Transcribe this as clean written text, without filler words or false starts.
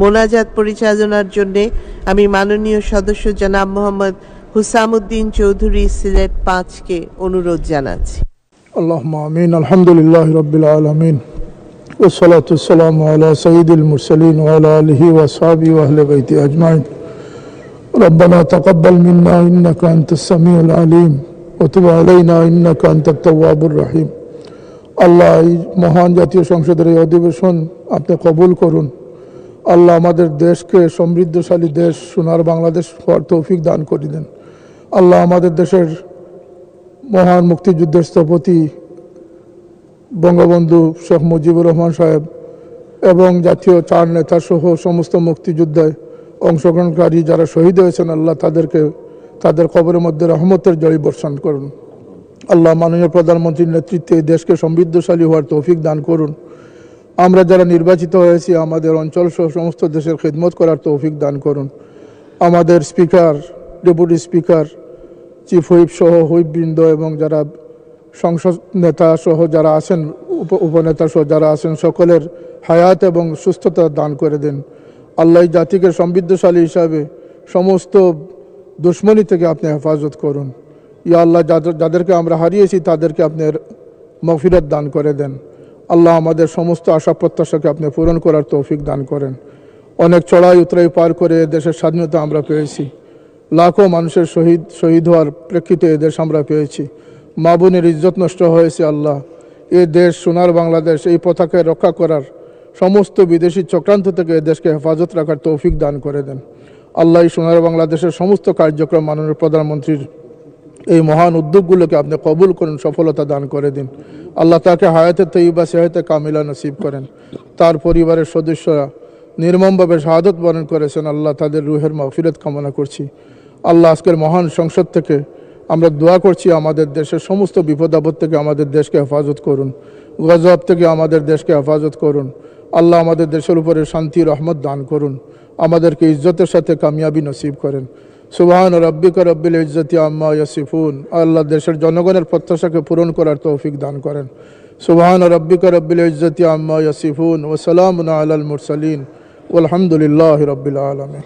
মোনাজাত পরিচালনার জন্য আমি মাননীয় সদস্য জনাব মোহাম্মদ হুসামউদ্দিন চৌধুরী সিলেট 5কে অনুরোধ জানাচ্ছি। আল্লাহুম্মা আমিন। আলহামদুলিল্লাহি রাব্বিল আলামিন ওয়াসসালাতু ওয়াসসালামু আলা সাইয়্যিদিল মুরসালিন ওয়া আলা আলিহি ওয়া আসহাবিহি ওয়া আহলি বাইতি আজমাইন। রব্বানা তাকাব্বাল মিন্না ইন্নাকা আনতাস সামিউল আলিম ওয়া তুব আলাইনা ইন্নাকা আনতাত তাওয়াবুর রহিম। আল্লাহ, এই মহান জাতীয় সংসদের এই অধিবেশন আপনি কবুল করুন। আল্লাহ, আমাদের দেশকে সমৃদ্ধশালী দেশ সোনার বাংলাদেশ হওয়ার তৌফিক দান করে দেন। আল্লাহ, আমাদের দেশের মহান মুক্তিযুদ্ধের স্থপতি বঙ্গবন্ধু শেখ মুজিবুর রহমান সাহেব এবং জাতীয় 4 নেতা সহ সমস্ত মুক্তিযুদ্ধে অংশগ্রহণকারী যারা শহীদ হয়েছেন, আল্লাহ তাদের কবরের মধ্যে রহমতের জড়ি বর্ষণ করুন। আল্লাহ, মাননীয় প্রধানমন্ত্রীর নেতৃত্বে এই দেশকে সমৃদ্ধশালী হওয়ার তৌফিক দান করুন। আমরা যারা নির্বাচিত হয়েছি আমাদের অঞ্চল সহ সমস্ত দেশের খিদমত করার তৌফিক দান করুন। আমাদের speaker, deputy speaker, chief whip সহ হুইপবৃন্দ এবং যারা সংসদ নেতা সহ যারা আছেন, উপনেতা সহ যারা আছেন, সকলের হায়াত এবং সুস্থতা দান করে দেন। আল্লাহ, এই জাতিকে সমৃদ্ধশালী হিসাবে সমস্ত দুশ্মনী থেকে আপনি হেফাজত করুন। ইয়া আল্লাহ, যাদেরকে আমরা হারিয়েছি তাদেরকে আপনি মাগফিরাত দান করে দেন। আল্লাহ, আমাদের সমস্ত আশা প্রত্যাশাকে আপনি পূরণ করার তৌফিক দান করেন। অনেক চড়াই উতরাই পার করে দেশের স্বাধীনতা আমরা পেয়েছি। লাখো মানুষের শহীদ হওয়ার প্রেক্ষিতে এদেশ আমরা পেয়েছি। মা বোনের ইজ্জত নষ্ট হয়েছে। আল্লাহ, এ দেশ সোনার বাংলাদেশ, এই পতাকা রক্ষা করার সমস্ত বিদেশি চক্রান্ত থেকে এ দেশকে হেফাজত রাখার তৌফিক দান করে দেন। আল্লাহ, এই সোনার বাংলাদেশের সমস্ত কার্যক্রম মাননীয় প্রধানমন্ত্রীর এই মহান উদ্যোগগুলোকে আপনি কবুল করুন, সফলতা দান করে দিন। আল্লাহ, তাকে হায়াতে তৈয়বা সেহাতে কামিলা নসিব করেন। তার পরিবারের সদস্যরা নির্মমভাবে শাহাদত বরণ করেছেন। আল্লাহ, তাদের রুহের মাগফিরাত কামনা করছি। আল্লাহ, আজকের মহান সংসদ থেকে আমরা দোয়া করছি, আমাদের দেশের সমস্ত বিপদ আপদ থেকে আমাদের দেশকে হেফাজত করুন, গজব থেকে আমাদের দেশকে হেফাজত করুন। আল্লাহ, আমাদের দেশের উপরে শান্তি রহমত দান করুন, আমাদেরকে ইজ্জতের সাথে কামিয়াবি নসিব করেন। সুবহান রাব্বিকা রব্বিল ইজ্জতি আম্মা ইয়াসিফুন। আল্লাহ, দেশের জনগণের প্রত্যাশাকে পূরণ করার তৌফিক দান করেন। সুবহান রাব্বিকা রব্বিল ইজ্জতি আম্মা ইয়াসিফুন ওয়া সালামুন আলাল মুরসালিন ওয়ালহামদুলিল্লাহি রাব্বিল আলামিন।